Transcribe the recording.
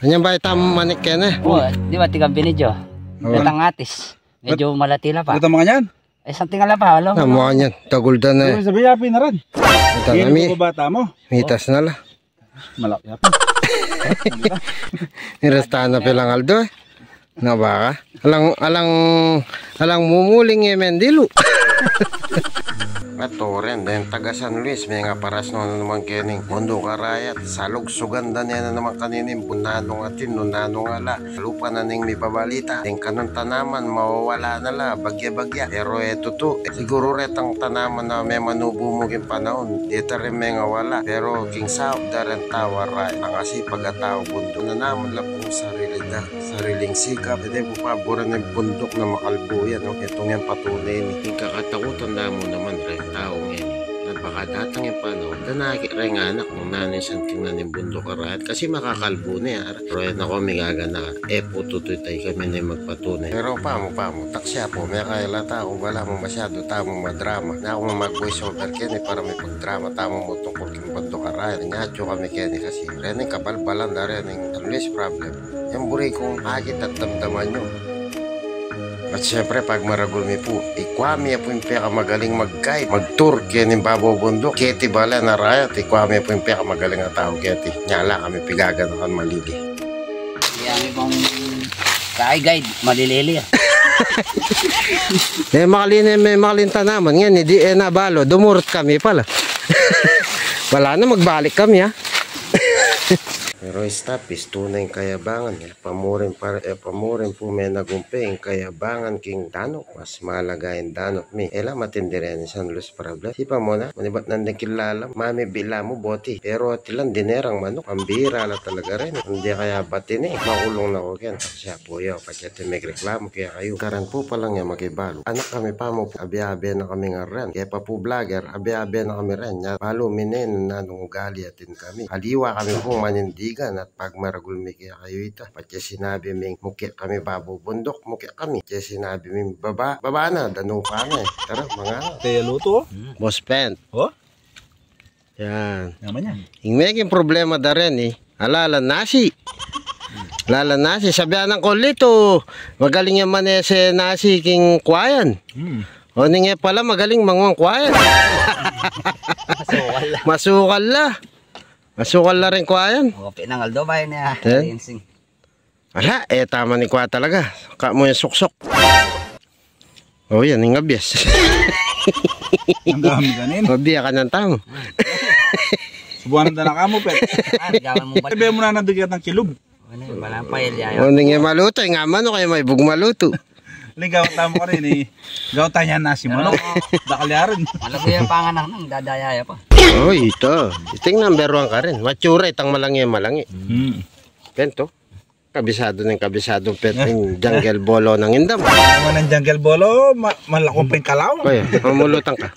Anyan ba itang manik yan eh? Oo, di ba tigang binidyo? Itang atis. Medyo malatila pa. Ito mga yan? Eh, isang tingala pa, alam mo. Mukha niyan, taguldan na eh. Sabi yapi na rin. Ito na Hindi ko bata mo. mitas na la. Malaki yapi. Nirastahan na pilang Aldo eh. Na baka? Alang mumuling eh mendilo. Matoren, then taga San Luis, may nga paras no naman kining Mondo Karayat, salog suganda niya na naman kanining bunanong atin, nunanong ala, lupa na ning may babalita, ting kanang tanaman, mawawala na la, bagya-bagya, pero eto to, siguro retang tanaman na may manubumugin panahon, dito rin may nga wala, pero king sao, daran tawaray, ang kasi pagkatao bundok na naman lang po sariling sikap, hindi po paboran ng bundok na makalbuyan, no? Itong yan patunay ni, ting kakatakutan na mo naman rin, taong yan at baka datang yung panahon na nakikira nga anak nung nanay siyang tingnan yung bundok Karayat kasi makakalbo na yan pero yan ako may gagana po tutoy tayo kami na yung magpatunay pero pamo taksya po may kaila taong wala mo masyado tamong madrama na ako mag-voice over kini para may pagdrama tamong mo tungkol yung bundok Karayat nyatyo kami kini kasi rin yung kabalbalan na rin yung always problem yung buri kong agit at damdaman nyo. At syempre pag maragulmi po, ikwami po yung peka magaling mag-guide, mag-tour, kaya yung babobundok. Keti bala na rayat, ikwami po yung peka magaling na tao, keti. Nyala kami pigagan na malili. Yan ibang guide, malilili ah. May makalinta naman, yan, hindi nabalo, dumurot kami pala. Wala na, magbalik kami ha. Pero stop is tunay kayabangan. Pamurin po may nagumping kayabangan king danok. Mas malagayin danok mi. Ela matindi rin San Luis Problem. Sipa mo na, manibat nandang kilala. Mami bila mo boti. Pero atilan dinerang manok. Pambira na talaga rin. Hindi kaya batin eh. Makulong na ko yan. Siya po yaw. Pasyate may reklamo kaya kayo. Karan po palang yan makibalo. Anak kami pa mo. Abi-abi na kami nga rin. Kaya pa po vlogger. Abi-abi na kami rin. Palo minin na nung ugali atin kami. Haliwa kami po manindi. At pag maragulmi kaya kayo ito, pati sinabi ming mukha kami babubundok, mukha kami. Kaya sinabi ming baba na, danong pa na eh. Tara, mga Kaya luto. Boss Pent. Oh? Yan. Naman yan. Yung may problema da rin eh. Alala nasi. Sabihan ng kolito. Magaling yung manese nasi king kwayan. O nga pala magaling mangwang kwayan. Masukal la. Masukal na rin kwa yan. O, pinangaldo ba yun niya? Wala, tama ni kwa talaga. Ka mo yung suksok. O yan, yung abyas. Ang dami ganin. Mabiya ka ng tamo. Subuhan na ka mo, pet. Sabi mo na nandigat ng kilog. Walang payal yayo. O nga maluto, nga mano kayo may bug maluto. Gawat tamo ka rin eh. Gawat tayo niya nasi mo. Dakalyarin. Malabo yung panganak nang dadayaya pa. Oh, ito. Iting number 1 ka rin. Matsura, itang malangi. Pento. Kabisado ng kabisadong pet. Jungle bolo ng indam. Naman ng jungle bolo, malakong ping kalaw. Kaya, mamulutan ka.